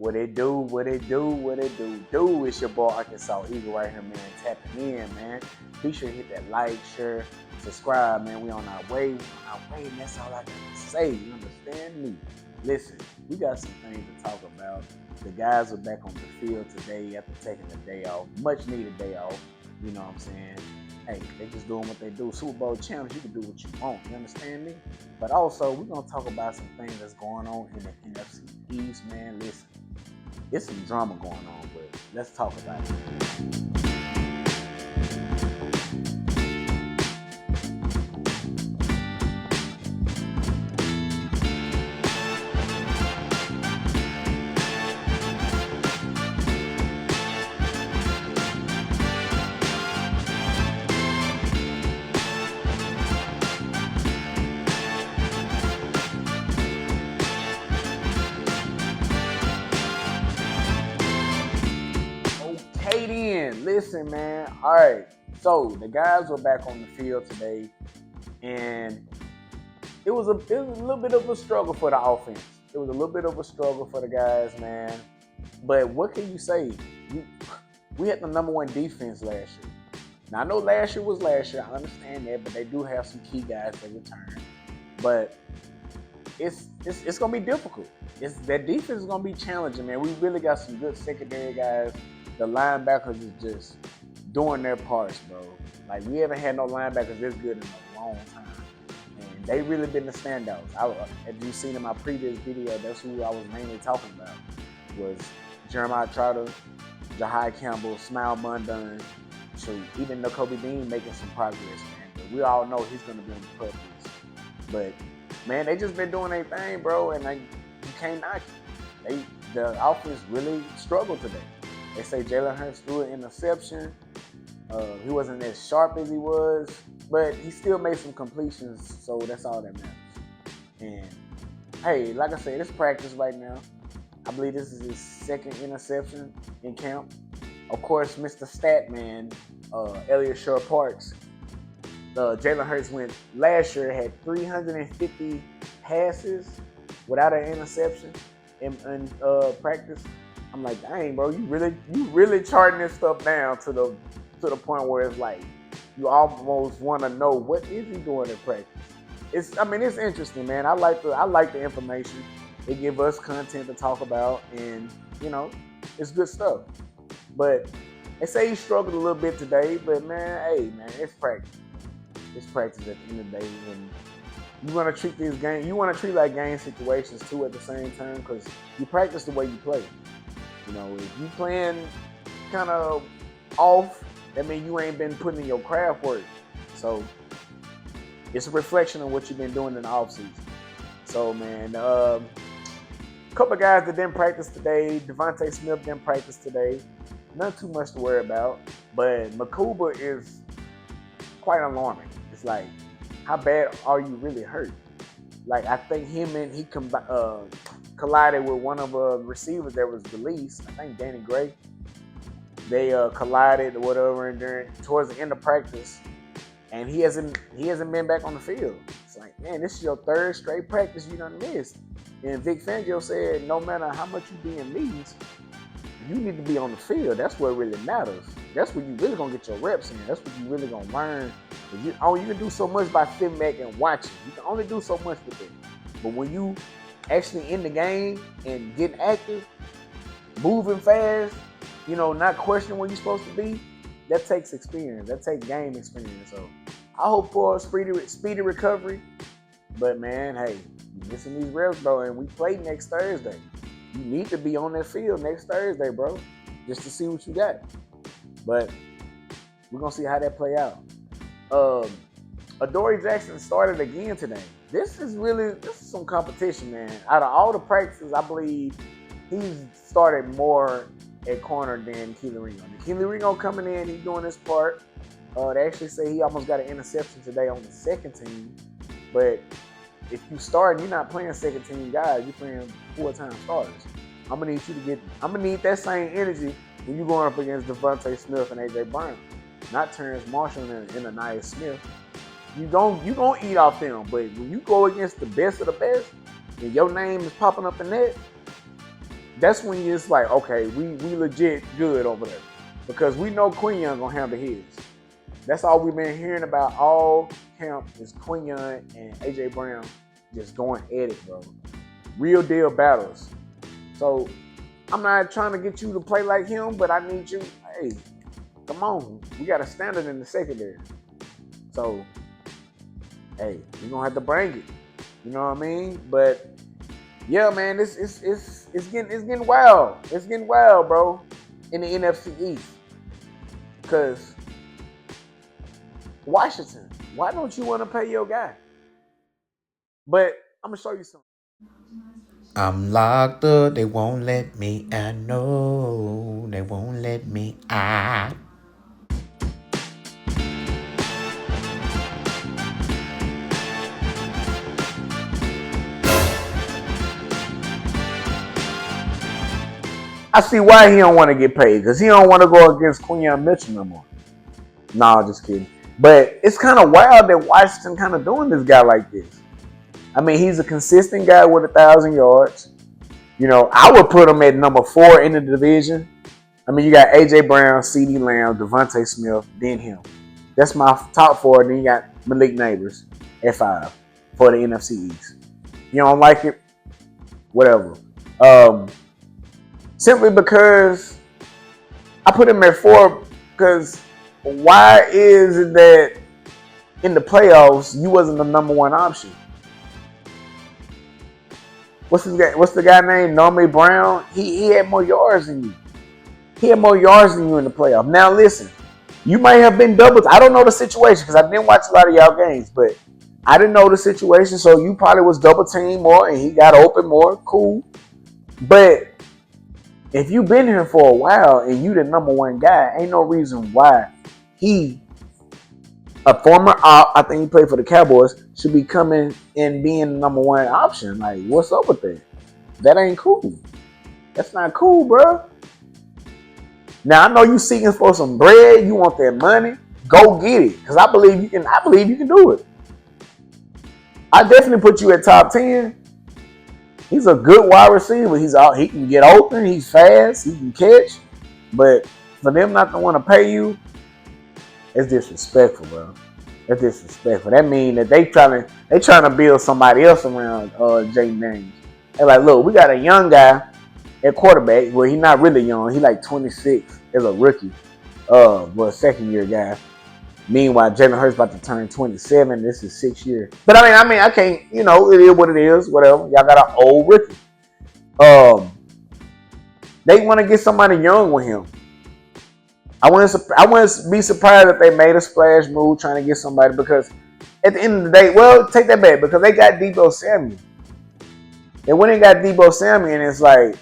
What it do, what it do, what it do. It's your boy Arkansas Eagle right here, man. Tapping in, man. Be sure to hit that like, share, subscribe, man. We on our way, and that's all I got to say. You understand me? Listen, we got some things to talk about. The guys are back on the field today after taking a day off, much needed day off. You know what I'm saying? Hey, they just doing what they do. Super Bowl champs, you can do what you want. You understand me? But also, we're gonna talk about some things that's going on in the NFC East, man. Listen, it's some drama going on, but let's talk about it. Listen, man. All right. So the guys were back on the field today, and it was a little bit of a struggle for the offense. It was a little bit of a struggle for the guys, man. But what can you say? We had the #1 defense last year. Now I know last year was last year. I understand that, but they do have some key guys that return. But it's gonna be difficult. That defense is gonna be challenging, man. We really got some good secondary guys. The linebackers is just doing their parts, bro. Like, we haven't had no linebackers this good in a long time. And they really been the standouts. As you've seen in my previous video, that's who I was mainly talking about. Was Jeremiah Trotter, Jahai Campbell, Smile Bundun. So even though Kobe Dean making some progress, man. But we all know he's going to be on the pup list. But, man, they just been doing their thing, bro. And you can't knock it. The offense really struggled today. They say Jalen Hurts threw an interception. He wasn't as sharp as he was, but he still made some completions, so that's all that matters. And, hey, like I said, it's practice right now. I believe this is his second interception in camp. Of course, Mr. Statman, Elliott Shore-Parks, Jalen Hurts last year, had 350 passes without an interception in practice. I'm like, dang, bro, you really charting this stuff down to the point where it's like you almost want to know what is he doing in practice. It's interesting, man. I like the information. It give us content to talk about, and it's good stuff. But they say he struggled a little bit today, but man, hey, man, it's practice. It's practice at the end of the day, and you want to treat these games. You want to treat like game situations too at the same time, because you practice the way you play. If you playing kind of off, that means you ain't been putting in your craft work. So it's a reflection of what you've been doing in the offseason. So, man, a couple of guys that didn't practice today. Devontae Smith didn't practice today. Not too much to worry about. But Makuba is quite alarming. It's like, how bad are you really hurt? Like, I think he collided with one of the receivers that was released. I think Danny Gray. They collided or whatever, and towards the end of practice, and he hasn't been back on the field. It's like, man, this is your third straight practice you done missed. And Vic Fangio said, no matter how much you being missed, you need to be on the field. That's what really matters. That's where you really gonna get your reps in. That's what you really gonna learn. You can do so much by sitting back and watching. You can only do so much with it. But when you actually in the game and getting active, moving fast, not questioning where you're supposed to be, that takes experience. That takes game experience. So I hope for a speedy recovery. But, man, hey, you're missing these reps, bro, and we play next Thursday. You need to be on that field next Thursday, bro, just to see what you got. But we're going to see how that play out. Adoree Jackson started again today. This is some competition, man. Out of all the practices, I believe he's started more at corner than Keely Ringo. Keely Ringo coming in, he's doing his part. They actually say he almost got an interception today on the second team. But if you start, you're not playing second team guys. You're playing full-time starters. I'm gonna need that same energy when you're going up against Devontae Smith and AJ Brown, not Terrence Marshall and Anaya Smith. You gonna eat off them, but when you go against the best of the best, and your name is popping up in that, that's when it's like, okay, we legit good over there. Because we know Quinyon gonna handle his. That's all we've been hearing about all camp is Quinyon and AJ Brown just going at it, bro. Real deal battles. So I'm not trying to get you to play like him, but I need you, hey, come on. We got a standard in the secondary. So, hey, you're gonna have to bring it. You know what I mean? But yeah, man, it's getting wild. It's getting wild, bro, in the NFC East. Because Washington, why don't you want to pay your guy? But I'm gonna show you something. I'm locked up, they won't let me out. No, they won't let me out. I see why he don't want to get paid, because he don't want to go against Quinyon Mitchell no more. No, just kidding. But it's kind of wild that Washington kind of doing this guy like this. I mean, he's a consistent guy with 1,000 yards. You know, I would put him at number 4 in the division. I mean, you got AJ Brown, CeeDee Lamb, Devontae Smith, then him. That's my top 4. Then you got Malik Neighbors at 5 for the NFC East. You don't like it? Whatever. Simply because I put him at 4 because why is it that in the playoffs you wasn't the number 1 option? What's the guy named Normie Brown? He had more yards than you. He had more yards than you in the playoff. Now listen, you might have been doubled. I don't know the situation because I didn't watch a lot of y'all games, but I didn't know the situation. So you probably was double teamed more and he got open more. Cool. But if you've been here for a while and you the number 1 guy, ain't no reason why he, a former op, I think he played for the Cowboys, should be coming and being the number 1 option. Like, what's up with that? That ain't cool. That's not cool, bro. Now I know you seeking for some bread. You want that money. Go get it, because I believe you can. I believe you can do it. I definitely put you at top 10. He's a good wide receiver. He's out. He can get open. He's fast. He can catch. But for them not to want to pay you, it's disrespectful, bro. That's disrespectful. That means that they trying to build somebody else around Jaden Daniels. They're like, look, we got a young guy at quarterback. Well, he's not really young. He's like 26 as a rookie. Well, a second year guy. Meanwhile, Jalen Hurts about to turn 27. This is 6 years. But I mean, I can't. You know, it is what it is. Whatever. Y'all got an old rookie. They want to get somebody young with him. I wouldn't be surprised if they made a splash move trying to get somebody, because at the end of the day, well, take that back, because they got Deebo Samuel. And when they got Deebo Samuel, and it's like,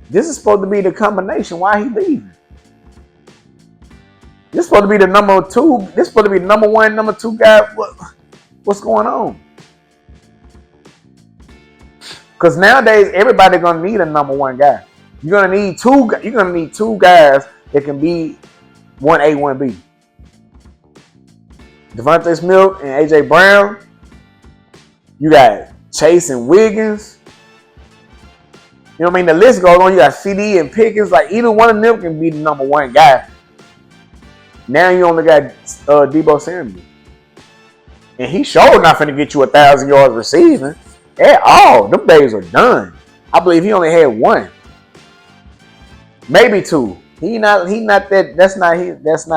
this is supposed to be the combination. Why he leaving? This is supposed to be the number 2. This is supposed to be the number 1, number 2 guy. What's going on? Because nowadays, everybody's going to need a number 1 guy. You're gonna need 2. You're gonna need 2 guys that can be 1A, 1B. Devontae Smith and AJ Brown. You got Chase and Wiggins. You know what I mean? The list goes on. You got CD and Pickens. Like, either one of them can be the number 1 guy. Now you only got Deebo Samuel, and he sure not finna get you 1,000 yards receiving at all. Them days are done. I believe he only had 1. Maybe 2. He not that. That's not him. That's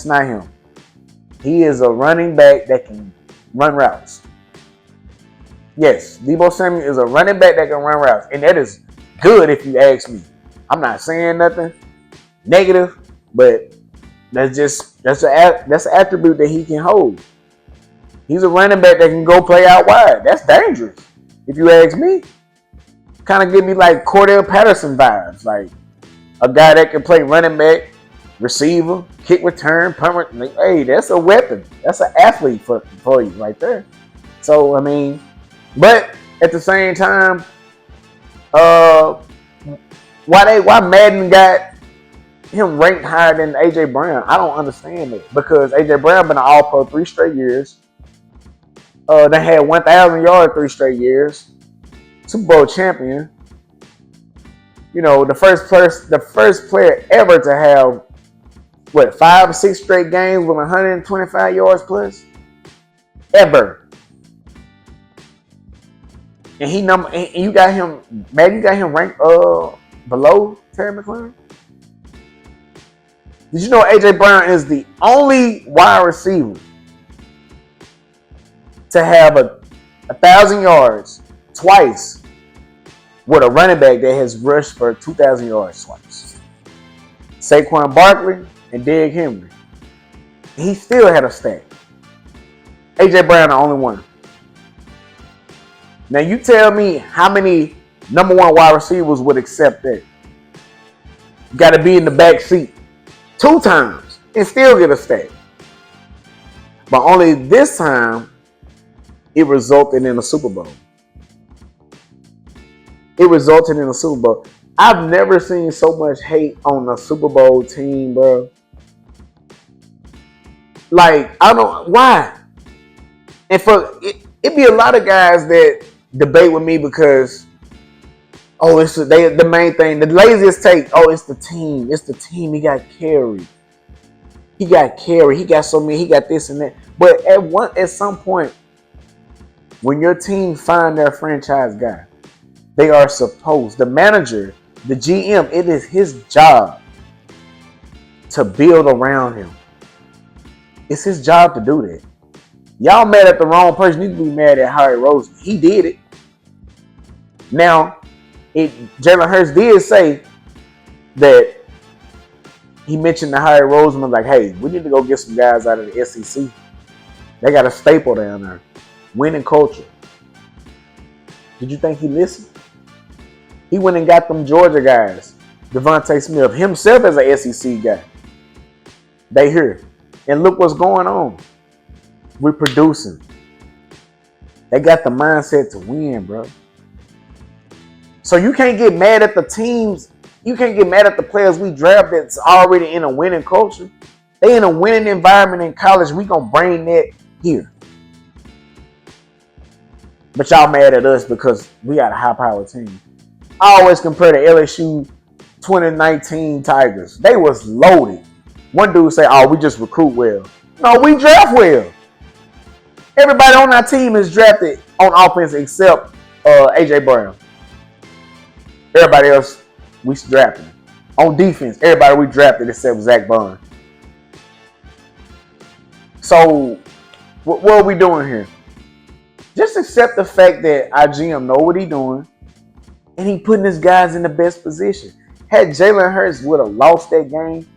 not him. He is a running back that can run routes. Yes, Deebo Samuel is a running back that can run routes, and that is good if you ask me. I'm not saying nothing negative, but that's an attribute that he can hold. He's a running back that can go play out wide. That's dangerous, if you ask me. Kind of give me like Cordell Patterson vibes, like a guy that can play running back, receiver, kick return, punt. Hey, that's a weapon. That's an athlete for you right there. So I mean, but at the same time, why Madden got him ranked higher than AJ Brown? I don't understand it, because AJ Brown been an All-Pro 3 straight years. They had 1,000 yards 3 straight years. Super Bowl champion. You know, the first player ever to have 5 or 6 straight games with 125 yards plus ever. And you got him, man. You got him ranked below Terry McLaurin. Did you know AJ Brown is the only wide receiver to have 1,000 yards twice with a running back that has rushed for 2,000 yards twice? Saquon Barkley and Derrick Henry. He still had a stack. AJ Brown the only one. Now you tell me how many number one wide receivers would accept that. You got to be in the back seat 2 times and still get a stack. But only this time it resulted in a Super Bowl. It resulted in a Super Bowl. I've never seen so much hate on a Super Bowl team, bro. Like, I don't, why? And it be a lot of guys that debate with me because, it's the main thing. The laziest take, it's the team. It's the team. He got carried. He got so many. He got this and that. But at some point, when your team find their franchise guy, they are supposed, the manager, the GM, it is his job to build around him. It's his job to do that. Y'all mad at the wrong person. You need to be mad at Harry Rosen. He did it. Now, Jalen Hurts did say that he mentioned to Harry Rosen, like, hey, we need to go get some guys out of the SEC. They got a staple down there. Winning culture. Did you think he listened? He went and got them Georgia guys. Devontae Smith, himself as an SEC guy. They here. And look what's going on. We're producing. They got the mindset to win, bro. So you can't get mad at the teams. You can't get mad at the players we draft that's already in a winning culture. They in a winning environment in college. We gonna bring that here. But y'all mad at us because we got a high-powered team. I always compare the LSU 2019 Tigers. They was loaded. One dude say, we just recruit well. No, we draft well. Everybody on our team is drafted on offense except AJ Brown. Everybody else, we drafted. On defense, everybody we drafted except Zach Bond. So, what are we doing here? Just accept the fact that our GM know what he's doing, and he putting his guys in the best position. Had Jalen Hurts would have lost that game,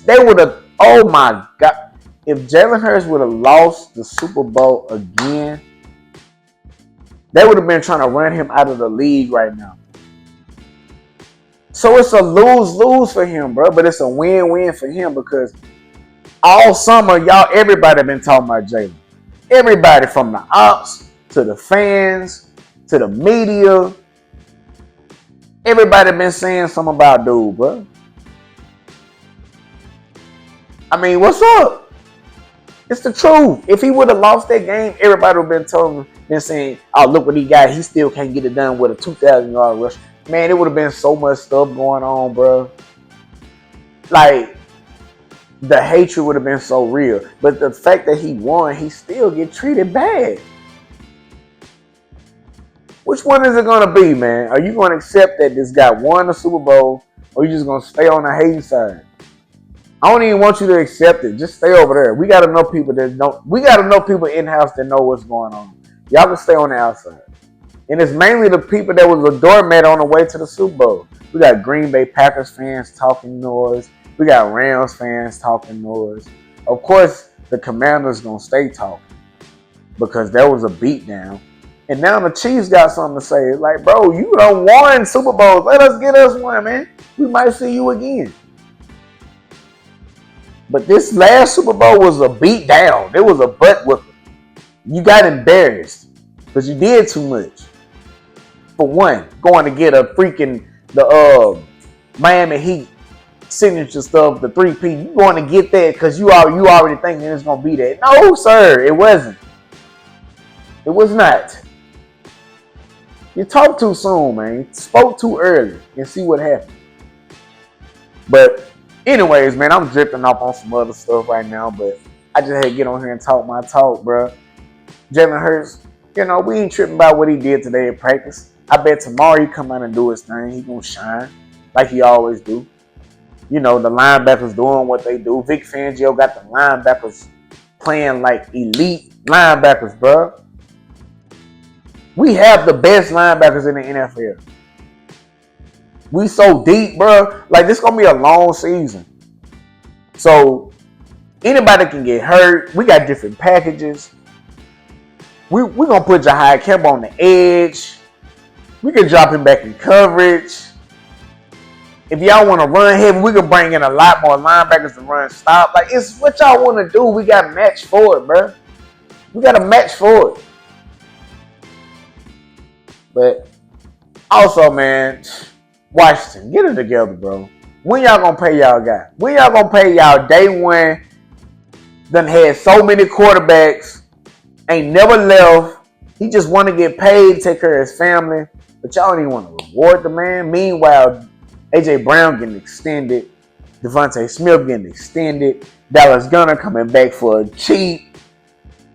they would have. Oh my God! If Jalen Hurts would have lost the Super Bowl again, they would have been trying to run him out of the league right now. So it's a lose-lose for him, bro. But it's a win-win for him because all summer, everybody been talking about Jalen. Everybody from the ops to the fans to the media. Everybody been saying something about dude, bro. I mean, what's up? It's the truth. If he would have lost that game, everybody would have been saying, look what he got. He still can't get it done with a 2,000-yard rush. Man, it would have been so much stuff going on, bro. Like, the hatred would have been so real. But the fact that he won, he still get treated bad. Which one is it going to be, man? Are you going to accept that this guy won the Super Bowl, or are you just going to stay on the hating side? I don't even want you to accept it. Just stay over there. We got to know people that don't. We got to know people in-house that know what's going on. Y'all can stay on the outside. And it's mainly the people that was a doormat on the way to the Super Bowl. We got Green Bay Packers fans talking noise. We got Rams fans talking noise. Of course, the Commanders going to stay talking because there was a beatdown. And now the Chiefs got something to say. It's like, bro, you done won Super Bowls. Let us get us one, man. We might see you again. But this last Super Bowl was a beatdown. It was a butt whooping. You got embarrassed because you did too much. For one, going to get the Miami Heat signature stuff, the 3P. You going to get that because you already thinking it's going to be that. No, sir, it wasn't. It was not. You talk too soon, man. You spoke too early and see what happened. But anyways, man, I'm drifting off on some other stuff right now, but I just had to get on here and talk my talk, bro. Jalen Hurts, we ain't tripping about what he did today at practice. I bet tomorrow he come out and do his thing. He gonna shine like he always do. The linebackers doing what they do. Vic Fangio got the linebackers playing like elite linebackers, bro. We have the best linebackers in the NFL. We so deep, bro. Like, this gonna be a long season. So anybody can get hurt. We got different packages. We gonna put Jahai Kemp on the edge. We can drop him back in coverage. If y'all want to run heavy, we can bring in a lot more linebackers to run stop. Like, it's what y'all want to do. We got to match for it, bro. We got to match for it. But also, man, Washington, get it together, bro. When y'all gonna pay y'all guy? When y'all gonna pay y'all day one? Done had so many quarterbacks, ain't never left. He just want to get paid, take care of his family, but y'all don't even want to reward the man. Meanwhile, AJ Brown getting extended, Devontae Smith getting extended, Dallas Gunner coming back for a cheap.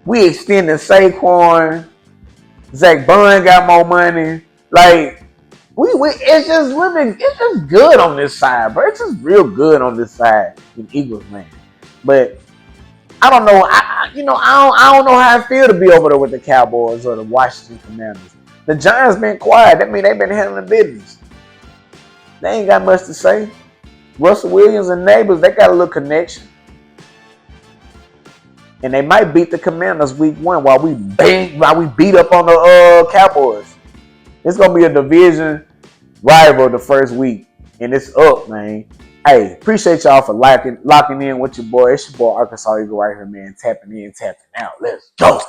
We extending Saquon. Zach Bun got more money. Like, it's just good on this side, bro. It's just real good on this side in Eagles, man. But I don't know. I don't know how I feel to be over there with the Cowboys or the Washington Commanders. The Giants been quiet. That means they've been handling business. They ain't got much to say. Russell Williams and Neighbors, they got a little connection. And they might beat the Commanders week 1 while we beat up on the Cowboys. It's gonna be a division rival the first week. And it's up, man. Hey, appreciate y'all for locking in with your boy. It's your boy Arkansas Eagle right here, man. Tapping in, tapping out. Let's go.